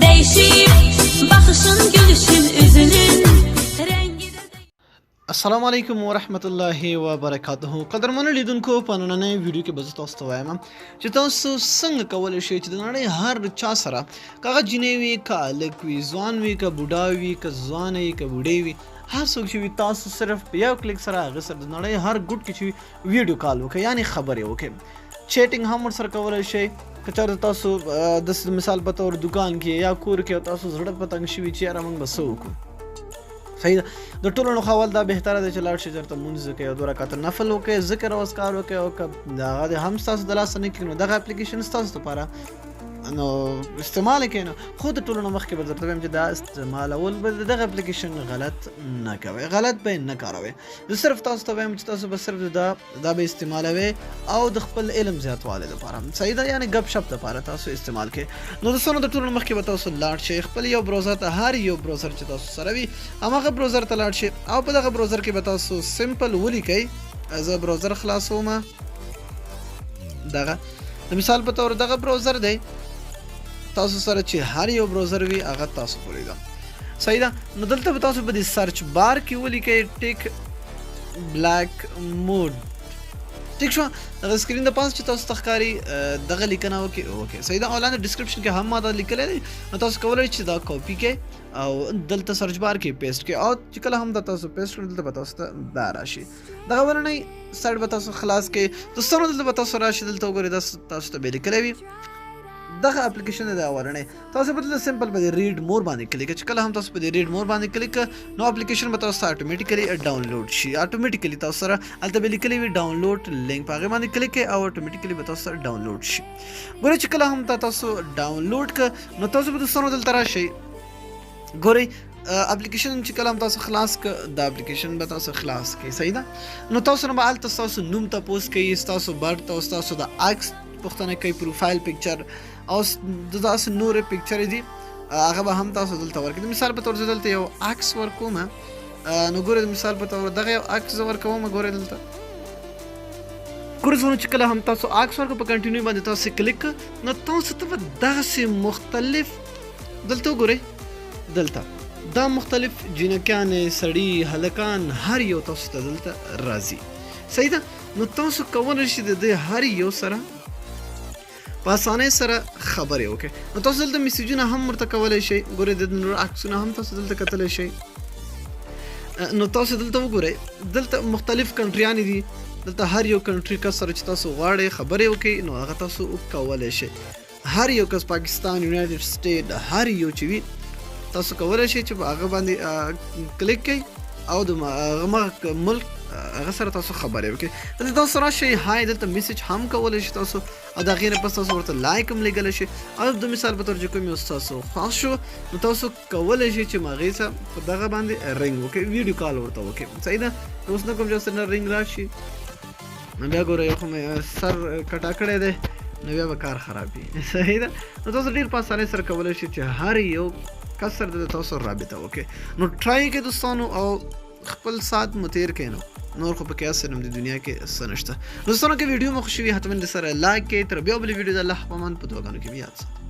Değişir bakışın, gülüşün, üzünün rengi de. السلام علیکم ورحمت الله وبرکاته. قدرمنو لیدونکو په نننۍ ویډیو کې به زه تاسو ته وایم چې تاسو څنګه کولی شئ چې د نړۍ هر چا سره که هغه جینۍ وي، که هلک وي، ځوان وي، که بوډا وي، که ځوانه وي، که بوډۍ وي، هر څوک چې وي تاسو صرف په یو کلیک سره هغه سره د نړۍ هر ګوټ کې چې وي ویډیو کال وکړئ، یعنې خبرې وکړئ. چیټینګ هم ورسره کولی شئ. که چېرته تاسو د مثال په طور دکان کې یا کور کې تاسو زړه په تنګ شوي چې یاره موږ به څه وکړو، صحیح ده. د ټولو نه اول دا بهتره دی چې لاړ شئ چېرته لمونځ وکړئ او 2 رکعته نفل وکړئ، ذکر او اذکار وکړئ، او که هغه د هم ستاسو د لاسه نه کېږي نو دغه اپلیکیشن ستاسو لپاره نو استعمال یې کړئ. نو خو د ټولو نه مخکې به درته وایم چې دا استعمالول به د دغه اپلیکیشن غلط نه کوئ، غلط به یې نه کاروئ. زه صرف تاسو ته وایم چې تاسو به صرف دا به استعمالوئ او د خپل علم زیاتوالي لپاره، صحیح ده، یعنې ګپ شپ لپاره تاسو استعمال کړئ. نو دوستانو د ټولو نه مخکې به تاسو لاړ شئ خپل یو براوزر ته، هر یو براوزر چې تاسو سره وي هماغه براوزر ته لاړ شئ او په دغه براوزر کې به تاسو سمپل ولیکئ. زه براوزر خلاصوم، دغه د مثال په طور دغه براوزر دی، تاسو سره چې هر یو براوزر وي هغه تاسو پورې ده، صحیح ده. نو دلته به تاسو په دې سرچ بار کې ولیکئ ټیک بلیک موډ، ټیک شو. دغه سکرین د پاس چې تاسو ته ښکاري دغه لیکنه وکړئ، صحیح ده. او لاندې ډسکرپشن کې هم ما دا لیکلی دی، نو تاسو کولی چې دا کاپي کړئ او دلته سرچ بار کې پیسټ کړئ، او چې کله هم دا تاسو پیسټ کړئ دلته به تاسو ته دا راشي. دغه ورنۍ سایډ به تاسو خلاص کړئ. دوستانو دلته به تاسو راشي، دلته وګورئ دا تاسو ته به لیکلی وي دغه اپلیکیشن دی. دا ورنۍ تاسو به دلته سمپل په دې ریډ مور باندې کلیک کړئ. چې کله هم تاسو په دې ریډ مور باندې کلیک نو اپلیکیشن به تاسو ته اټومیټیکلی ډاونلوډ شي. اټومیټیکلی تاسو سره هلته به لیکلی وي ډاونلوډ لینک، په هغې باندې کلیک کړئ او اټومیټیکلی به تاسو سره ډاونلوډ شي. ګورئ چې کله هم تاسو ډاونلوډ کړه نو تاسو به دوستانو دلته راشئ. ګورئ اپلیکیشن چې کله هم تاسو خلاص کړه دا اپلیکیشن به تاسو خلاص کړئ، صحیح ده. نو تاسو نه به هلته ستاسو نوم تپوس کوي، ستاسو برت او ستاسو د عکس پوښتنه کوي، پروفایل پکچر او داسې نورې پکچرې دي هغه به هم تاسو دلته ورکړئ. مثال په طور زه دلته یو عکس ورکوم، نو ګورئ د مثال په طور دغه یو عکس زه ورکوم. ګورئ دلته ګورئ چې کله هم تاسو عکس ورکړو په کنټینیو باندې تاسو کلیک نو تاسو ته به دغسې مختلف دلته وګورئ، دلته دا مختلف جینکیانې، سړي، هلکان، هر یو تاسو ته دلته راځي، صحیح ده. نو تاسو کولی شئ د دې هر یو سره په اسانۍ سره خبرې وکړئ. نو تاسو دلته میسیجونه هم ورته کولی شئ. ګورئ د نور عکسونه هم تاسو دلته کتلی شئ. نو تاسو دلته وګورئ، دلته مختلف کنټریانې دي، دلته هر یو کنټري کس سره چې تاسو غواړئ خبرې وکړئ نو هغه تاسو کولی شئ. هر یو کس پاکستان، یونایټډ سټیټ، هر یو چې وي تاسو کولی شئ چې په هغه باندې کلیک کړئ او د هغه ملک هغه سره تاسو خبرې وکړئ. دلته تاسو راشئ، هاي دلته میسج هم کولی شئ تاسو، او د هغې نه پس تاسو ورته لایک هم لیږلی شئ. او د مثال په طور چې کوم یو ستاسو خوښ شو نو تاسو کولی شئ چې هغې سره په دغه باندې رنګ وکړئ، ویډیو کال ورته وکړئ، صحیح ده. اوس نه کوم چې ورسره رنګ راشي نو بیا ګورئ یو خو مې سر کټا کړی دی نو بیا به کار خراب وي، صحیح ده. نو تاسو ډېر په اسانۍ سره کولی شئ چې هر یو کس سره د تاسو رابطه وکړئ. نو ټرای کړئ دوستانو او خپل ساعت مو تیر کړئ. نور خو په قیاس سره د دنیا کې څه نشته. دوستانو که ویډیو مو خوښ وي حتما د سره لایک کړئ. تر بیا بلې ویډیو د الله په امان په دعاګانو کې مې یاد ساتئ.